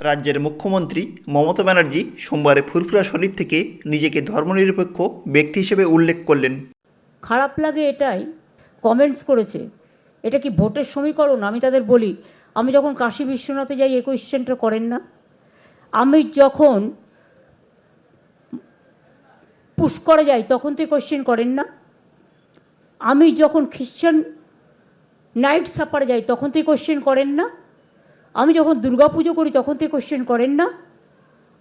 রাজ্যের মুখ্যমন্ত্রী মমতা ব্যানার্জি সোমবার ফুরফুরা শরীফ থেকে নিজেকে ধর্মনিরপেক্ষ ব্যক্তি হিসেবে উল্লেখ করলেন। খারাপ লাগে এটাই, কমেন্টস করেছে এটা কি ভোটের সমীকরণ? আমি তাদের বলি, আমি যখন কাশী বিশ্বনাথে যাই এই কোয়েশ্চেনটা করেন না, আমি যখন পুষ্করে যাই তখন তো কোয়েশ্চেন করেন না, আমি যখন খ্রিশ্চান নাইট সাপারে যাই তখন তো কোয়েশ্চেন করেন না, আমি যখন দুর্গা পুজো করি তখন তো কোয়েশ্চেন করেন না,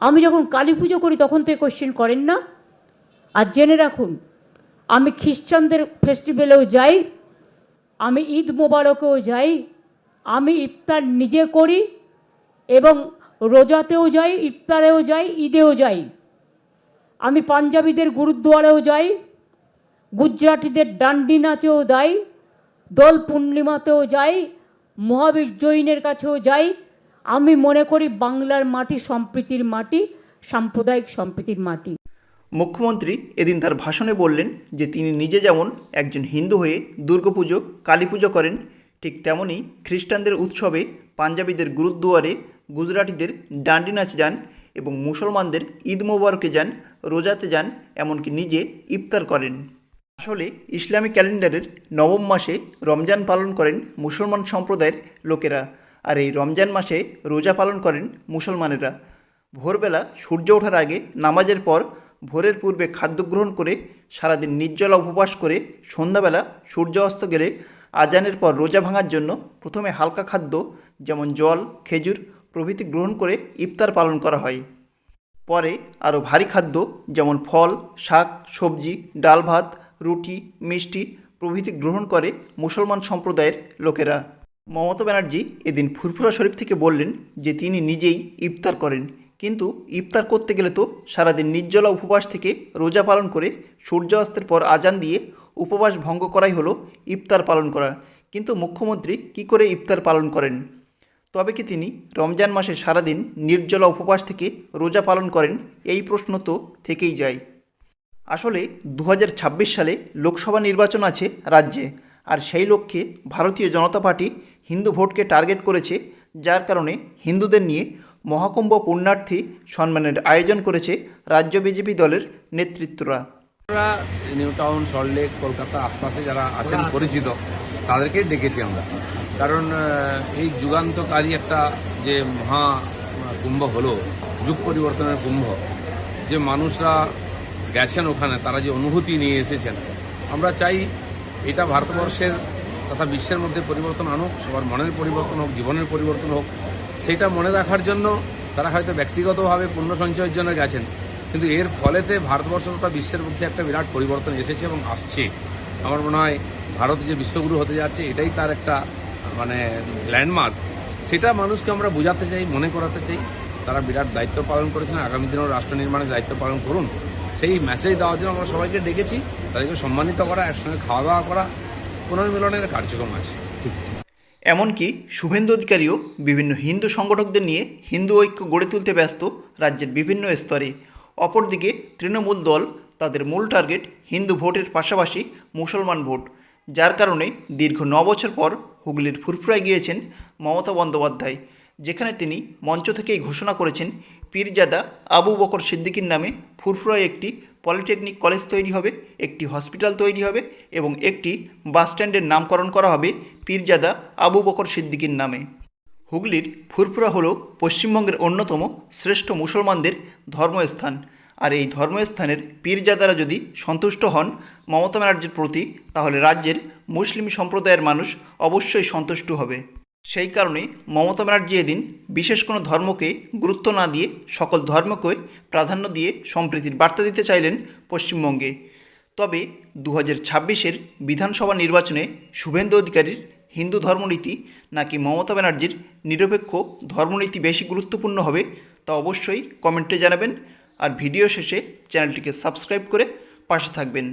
আমি যখন কালী পুজো করি তখন তো কোয়েশ্চেন করেন না। আর জেনে রাখুন, আমি খ্রিশ্চানদের ফেস্টিভ্যালেও যাই, আমি ঈদ মোবারকেও যাই, আমি ইফতার নিজে করি এবং রোজাতেও যাই, ইফতারেও যাই, ঈদেও যাই। আমি পাঞ্জাবিদের গুরুদ্বারেও যাই, গুজরাটিদের ডান্ডি নাচেও যাই, দোল পূর্ণিমাতেও যাই, মহাবীর জৈনের কাছেও যাই। আমি মনে করি বাংলার মাটি সম্প্রীতির মাটি, সাম্প্রদায়িক সম্প্রীতির মাটি। মুখ্যমন্ত্রী এদিন তার ভাষণে বললেন যে তিনি নিজে যেমন একজন হিন্দু হয়ে দুর্গাপুজো কালী পুজো করেন, ঠিক তেমনই খ্রিস্টানদের উৎসবে পাঞ্জাবিদের গুরুদ্বারে, গুজরাটিদের ডান্ডি নাচে যান এবং মুসলমানদের ঈদ মোবারকে যান, রোজাতে যান, এমনকি নিজে ইফতার করেন। আসলে ইসলামী ক্যালেন্ডারের নবম মাসে রমজান পালন করেন মুসলমান সম্প্রদায়ের লোকেরা, আর এই রমজান মাসে রোজা পালন করেন মুসলমানেরা। ভোরবেলা সূর্য ওঠার আগে নামাজের পর ভোরের পূর্বে খাদ্য গ্রহণ করে সারাদিন নির্জলা উপবাস করে সন্ধ্যাবেলা সূর্য অস্ত গেলে আজানের পর রোজা ভাঙার জন্য প্রথমে হালকা খাদ্য যেমন জল, খেজুর প্রভৃতি গ্রহণ করে ইফতার পালন করা হয়। পরে আরও ভারী খাদ্য যেমন ফল, শাক, সবজি, ডাল ভাত, রুটি, মিষ্টি প্রভৃতি গ্রহণ করে মুসলমান সম্প্রদায়ের লোকেরা। মমতা ব্যানার্জি এদিন ফুরফুরা শরীফ থেকে বললেন যে তিনি নিজেই ইফতার করেন, কিন্তু ইফতার করতে গেলে তো সারাদিন নির্জলা উপবাস থেকে রোজা পালন করে সূর্য অস্তের পর আজান দিয়ে উপবাস ভঙ্গ করাই হলো ইফতার পালন করা। কিন্তু মুখ্যমন্ত্রী কি করে ইফতার পালন করেন? তবে কি তিনি রমজান মাসে সারাদিন নির্জলা উপবাস থেকে রোজা পালন করেন? এই প্রশ্ন তো থেকেই যায়। আসলে 2026 সালে লোকসভা নির্বাচন আছে রাজ্যে, আর সেই লক্ষ্যে ভারতীয় জনতা পার্টি হিন্দু ভোটকে টার্গেট করেছে, যার কারণে হিন্দুদের নিয়ে মহাকুম্ভ পুণ্যার্থী সম্মানের আয়োজন করেছে রাজ্য বিজেপি দলের নেতৃত্বরা। নিউ টাউন, সল্টলেক, কলকাতা আশপাশে যারা আছেন পরিচিত তাদেরকেই ডেকেছি আমরা, কারণ এই যুগান্তকারী একটা যে মহা কুম্ভ হলো, যুগ পরিবর্তনের কুম্ভ, যে মানুষরা গেছেন ওখানে, তারা যে অনুভূতি নিয়ে এসেছেন, আমরা চাই এটা ভারতবর্ষের তথা বিশ্বের মধ্যে পরিবর্তন আনুক, সবার মনের পরিবর্তন হোক, জীবনের পরিবর্তন হোক। সেইটা মনে রাখার জন্য তারা হয়তো ব্যক্তিগতভাবে পুণ্য সঞ্চয়ের জন্য গেছেন, কিন্তু এর ফলেতে ভারতবর্ষ তথা বিশ্বের মধ্যে একটা বিরাট পরিবর্তন এসেছে এবং আসছে। আমার মনে হয় ভারত যে বিশ্বগুরু হতে যাচ্ছে এটাই তার একটা ল্যান্ডমার্ক। সেটা মানুষকে আমরা বোঝাতে চাই, মনে করাতে চাই। তারা বিরাট দায়িত্ব পালন করেছেন, আগামী দিনেও রাষ্ট্র নির্মাণের দায়িত্ব পালন করুন, সেই মেসেজ দেওয়ার জন্য আমরা সবাইকে ডেকেছি। তাদেরকে সম্মানিত করা, একসঙ্গে খাওয়া দাওয়া করা, পুনর্মিলনের কার্যক্রম আছে। এমনকি শুভেন্দু অধিকারীও বিভিন্ন হিন্দু সংগঠকদের নিয়ে হিন্দু ঐক্য গড়ে তুলতে ব্যস্ত রাজ্যের বিভিন্ন স্তরে। অপরদিকে তৃণমূল দল তাদের মূল টার্গেট হিন্দু ভোটের পাশাপাশি মুসলমান ভোট, যার কারণে দীর্ঘ 9 বছর পর হুগলির ফুরফুরায় গিয়েছেন মমতা বন্দ্যোপাধ্যায়, যেখানে তিনি মঞ্চ থেকেই ঘোষণা করেছেন পীরজাদা আবু বকর সিদ্দিকীর নামে ফুরফুরায় একটি পলিটেকনিক কলেজ তৈরি হবে, একটি হসপিটাল তৈরি হবে এবং একটি বাসস্ট্যান্ডের নামকরণ করা হবে পীরজাদা আবু বকর সিদ্দিকীর নামে। হুগলির ফুরফুরা হল পশ্চিমবঙ্গের অন্যতম শ্রেষ্ঠ মুসলমানদের ধর্মস্থান, আর এই ধর্মস্থানের পীরজাদারা যদি সন্তুষ্ট হন মমতা ব্যানার্জির প্রতি, তাহলে রাজ্যের মুসলিম সম্প্রদায়ের মানুষ অবশ্যই সন্তুষ্ট হবে। সেই কারণে মমতা ব্যানার্জি এদিন বিশেষ কোনো ধর্মকে গুরুত্ব না দিয়ে সকল ধর্মকে প্রাধান্য দিয়ে সম্প্রীতির বার্তা দিতে চাইলেন পশ্চিমবঙ্গে। তবে 2026-এর বিধানসভা নির্বাচনে শুভেন্দু অধিকারীর হিন্দু ধর্মনীতি নাকি মমতা ব্যানার্জির নিরপেক্ষ ধর্মনীতি বেশি গুরুত্বপূর্ণ হবে, তা অবশ্যই কমেন্টে জানাবেন। আর ভিডিও শেষে চ্যানেলটিকে সাবস্ক্রাইব করে পাশে থাকবেন।